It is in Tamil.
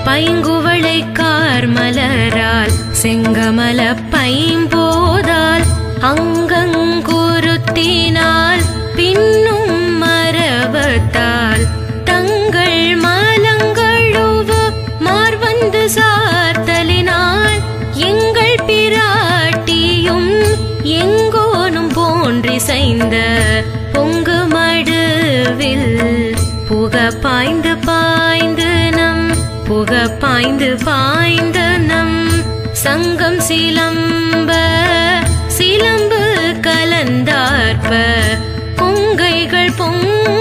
பைங்குவளை கார்மலரால் செங்கமல பைம்போதால் அங்கங்குருத்தினால் பின்னும் மரபத்தால் தங்கள் மலங்களுவு மார்வந்து சார்த்தலினால் எங்கள் பிராட்டியும் எங்கோனும் போன்றிசைந்த பொங்கு மடுவில் புக பாய்ந்து பாய்ந்து நம் புக பாய்ந்து பாய்ந்து நம் சங்கம் சிலம்ப சிலம்பு கலந்தார்ப்ப பொங்கைகள் பொங்க